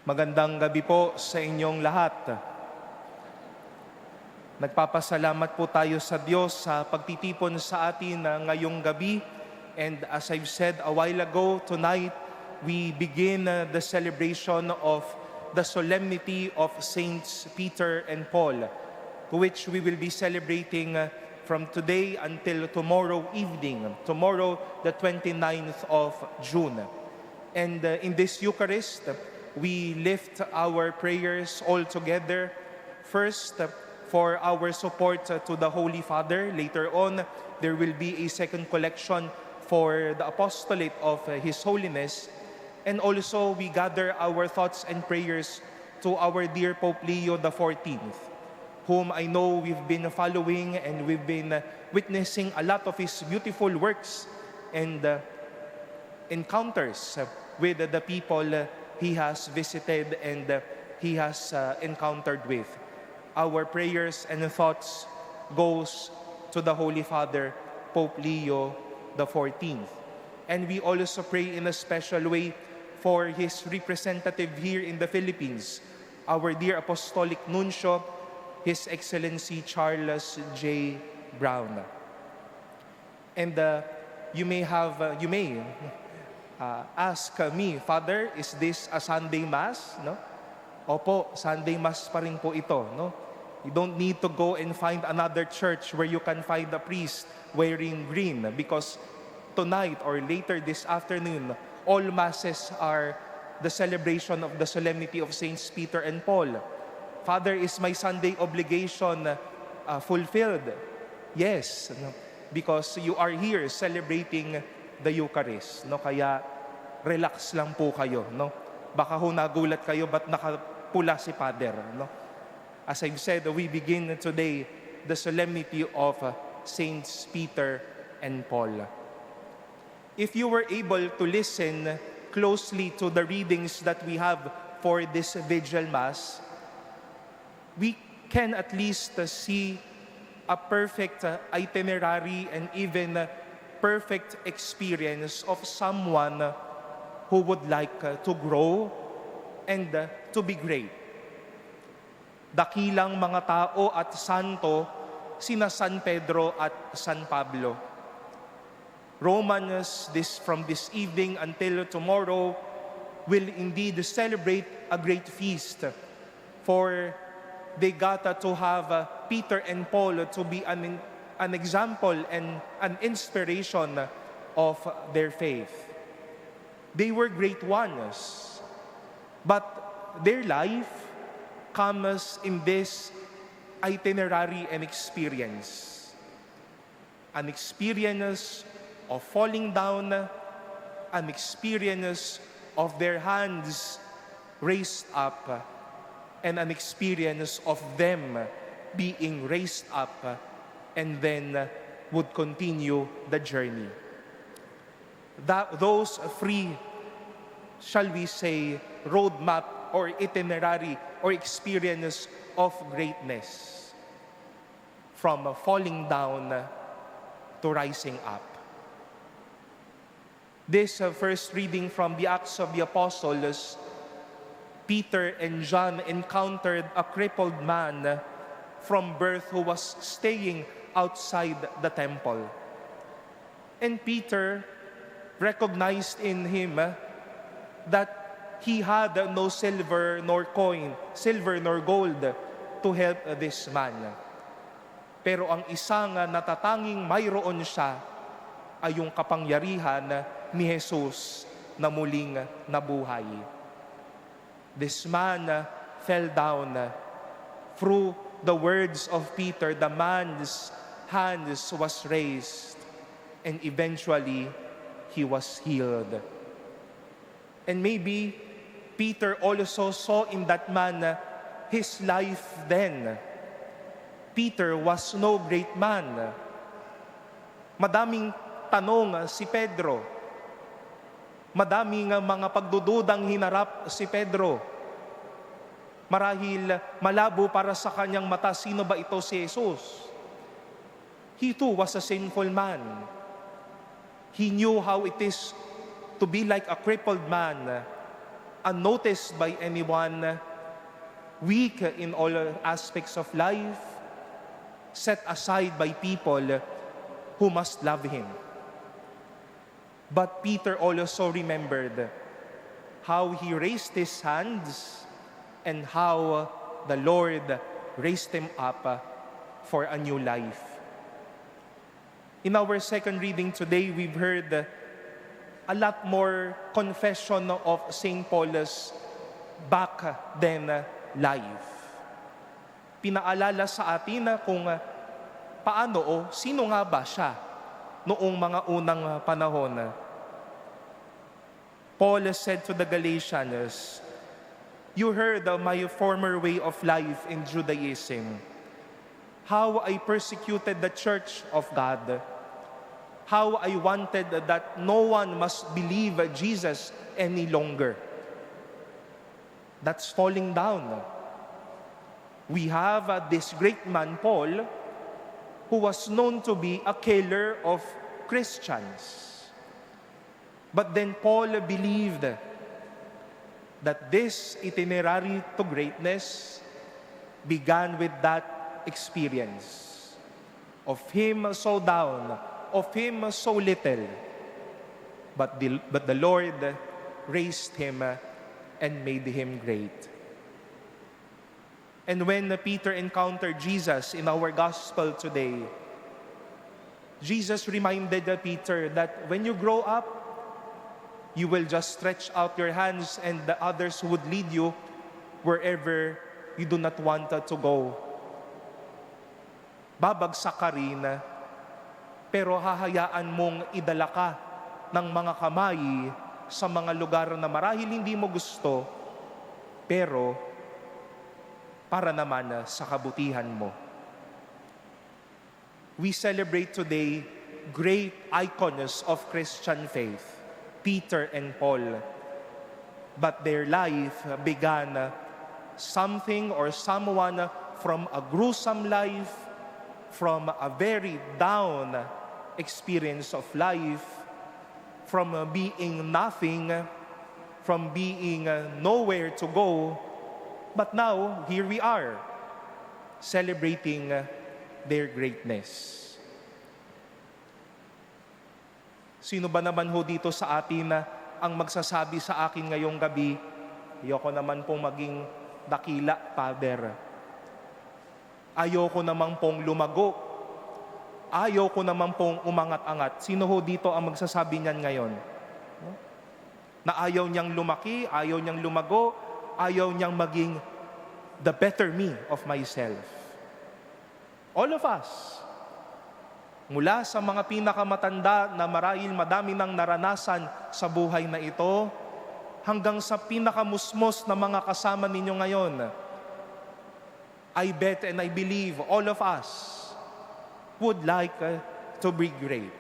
Magandang gabi po sa inyong lahat. Nagpapasalamat po tayo sa Diyos sa pagtitipon sa atin ngayong gabi. And as I've said a while ago, tonight we begin the celebration of the solemnity of Saints Peter and Paul, which we will be celebrating from today until tomorrow evening, tomorrow the 29th of June. And in this Eucharist, we lift our prayers all together. First, for our support to the Holy Father. Later on, there will be a second collection for the apostolate of His Holiness. And also, we gather our thoughts and prayers to our dear Pope Leo XIV, whom I know we've been following and we've been witnessing a lot of his beautiful works and encounters with the people he has visited and he has encountered with. Our prayers and thoughts goes to the Holy Father, Pope Leo XIV. And we also pray in a special way for his representative here in the Philippines, our dear Apostolic Nuncio, His Excellency Charles J. Brown. And you may ask me, Father, is this a Sunday Mass? No? Opo, Sunday Mass pa rin po ito. No? You don't need to go and find another church where you can find a priest wearing green, because tonight or later this afternoon, all Masses are the celebration of the solemnity of Saints Peter and Paul. Father, is my Sunday obligation fulfilled? Yes, no? Because you are here celebrating the Eucharist. No? Kaya relax lang po kayo. No? Baka ho nagulat kayo, ba't nakapula si Father? No? As I've said, we begin today the solemnity of Saints Peter and Paul. If you were able to listen closely to the readings that we have for this Vigil Mass, we can at least see a perfect itinerary and even perfect experience of someone who would like to grow and to be great. Dakilang mga tao at santo, sina San Pedro at San Pablo. Romans, from this evening until tomorrow, will indeed celebrate a great feast, for they got to have Peter and Paul to be an example and an inspiration of their faith. They were great ones, but their life comes in this itinerary and experience. An experience of falling down, an experience of their hands raised up, and an experience of them being raised up and then would continue the journey. Those three, shall we say, roadmap or itinerary or experience of greatness, from falling down to rising up. This first reading from the Acts of the Apostles, Peter and John encountered a crippled man from birth who was staying outside the temple. And Peter recognized in him that he had no silver nor gold to help this man. Pero ang isang natatanging mayroon siya ay yung kapangyarihan ni Jesus na muling nabuhay. This man fell down. Through the words of Peter, the man's hands was raised, and eventually he was healed. And maybe Peter also saw in that man his life then. Peter was no great man. Madaming tanong si Pedro. Madaming mga pagdududang hinarap si Pedro. Marahil malabo para sa kanyang mata, sino ba ito si Jesus? He too was a sinful man. He knew how it is to be like a crippled man unnoticed by anyone, weak in all aspects of life, set aside by people who must love him. But Peter also remembered how he raised his hands and how the Lord raised him up for a new life. In our second reading today, we've heard a lot more confession of St. Paul's back then life. Pinaalala sa atin kung paano o sino nga ba siya noong mga unang panahon. Paul said to the Galatians, "You heard of my former way of life in Judaism, how I persecuted the church of God, how I wanted that no one must believe Jesus any longer." That's falling down. We have this great man, Paul, who was known to be a killer of Christians. But then Paul believed that this itinerary to greatness began with that experience of him so down, of him so little, but the Lord raised him and made him great. And when Peter encountered Jesus in our gospel today, Jesus reminded Peter that when you grow up, you will just stretch out your hands and the others would lead you wherever you do not want to go. Babagsak ka rin, pero hahayaan mong idala ka ng mga kamay sa mga lugar na marahil hindi mo gusto, pero para naman sa kabutihan mo. We celebrate today great icons of Christian faith, Peter and Paul. But their life began something or someone from a gruesome life, from a very down experience of life, from being nothing, from being nowhere to go. But now, here we are, celebrating their greatness. Sino ba naman ho dito sa atin ang magsasabi sa akin ngayong gabi, ayoko naman pong maging dakila, Father. Ayoko naman pong lumago. Ayoko naman pong umangat-angat. Sino ho dito ang magsasabi niyan ngayon? Na ayaw niyang lumaki, ayaw niyang lumago, ayaw niyang maging the better me of myself. All of us. Mula sa mga pinakamatanda na marahil madami nang naranasan sa buhay na ito, hanggang sa pinakamusmos na mga kasama ninyo ngayon, I bet and I believe all of us would like to be great.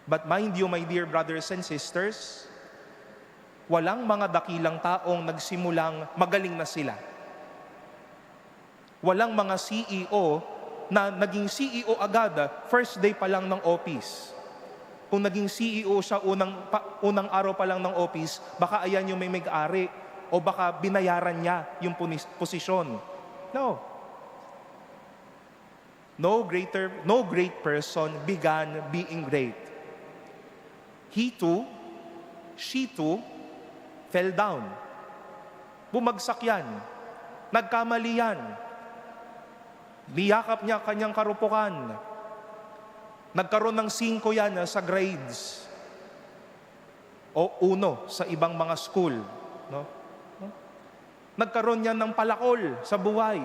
But mind you, my dear brothers and sisters, walang mga dakilang taong nagsimulang magaling na sila. Walang mga CEO na naging CEO agad, first day pa lang ng office. Kung naging CEO siya unang araw pa lang ng office, baka ayan yung may may-ari o baka binayaran niya yung posisyon. No. No great person began being great. He too, she too, fell down. Bumagsak yan. Nagkamali yan. Niyakap niya kanyang karupukan. Nagkaroon ng 5 yan sa grades. O 1 sa ibang mga school. No? Nagkaroon niya ng palakol sa buhay.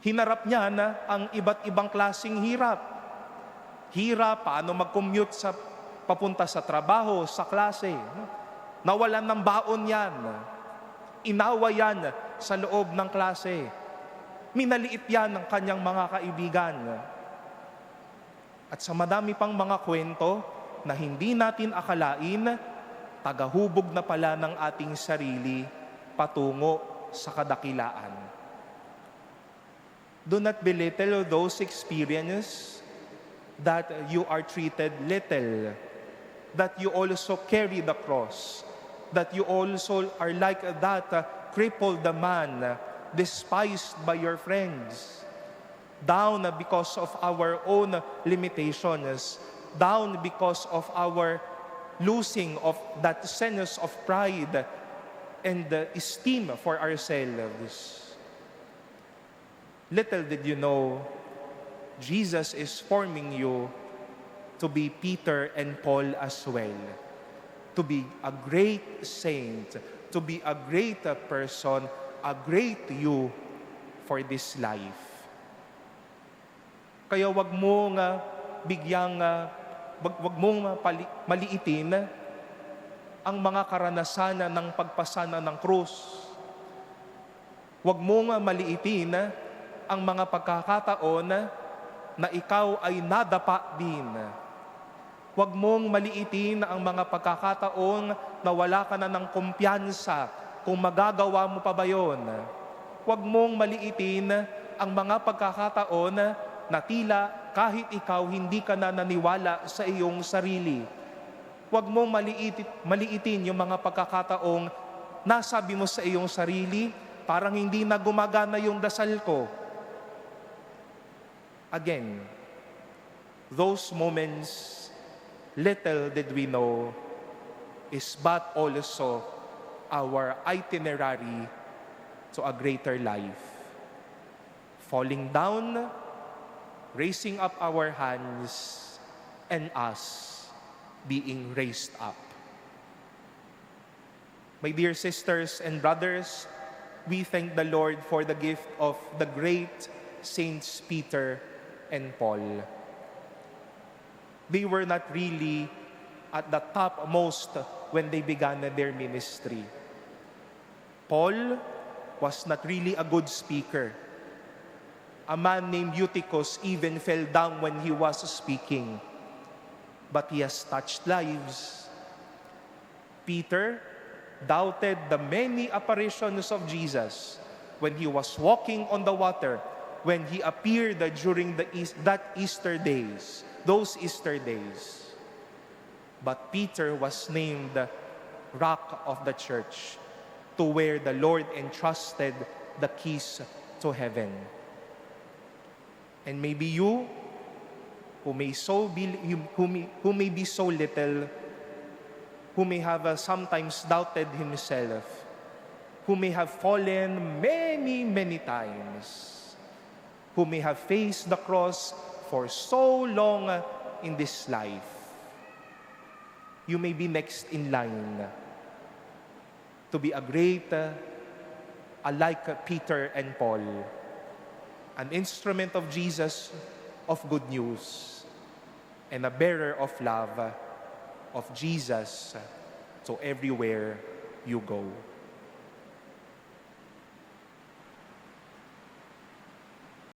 Hinarap niya ang iba't ibang klaseng hirap. Hirap, paano mag-commute papunta sa trabaho, sa klase. Nawalan ng baon yan. Inawa yan sa loob ng klase. Minaliit yan ng kanyang mga kaibigan. At sa madami pang mga kwento na hindi natin akalain, tagahubog na pala ng ating sarili patungo sa kadakilaan. Do not belittle those experiences that you are treated little that you also carry the cross, that you also are like that crippled man, despised by your friends, down because of our own limitations, down because of our losing of that sense of pride and esteem for ourselves. Little did you know, Jesus is forming you to be Peter and Paul as well, to be a great saint, to be a great person, a great you for this life. Kaya wag mong maliitin ang mga karanasan ng pagpasana ng krus. Wag mong maliitin ang mga pagkakataon na ikaw ay nadapa din. Wag mong maliitin ang mga pagkakataon na wala ka na ng kumpiyansa kung magagawa mo pa ba yun. Wag mong maliitin ang mga pagkakataon na tila kahit ikaw hindi ka na naniwala sa iyong sarili. Huwag mong maliitin yung mga pagkakataong nasabi mo sa iyong sarili, parang hindi na gumagana yung dasal ko. Again, those moments, little did we know, is but also our itinerary to a greater life. Falling down, raising up our hands, and us being raised up. My dear sisters and brothers, we thank the Lord for the gift of the great Saints Peter and Paul. They were not really at the topmost when they began their ministry. Paul was not really a good speaker. A man named Eutychus even fell down when he was speaking. But he has touched lives. Peter doubted the many apparitions of Jesus when he was walking on the water, when he appeared during that Easter days, those Easter days. But Peter was named Rock of the Church, to where the Lord entrusted the keys to heaven. And maybe you, who may be so little, who may have sometimes doubted himself, who may have fallen many, many times, who may have faced the cross for so long in this life, you may be next in line to be a great, like Peter and Paul, an instrument of Jesus of good news, and a bearer of love of Jesus to everywhere you go.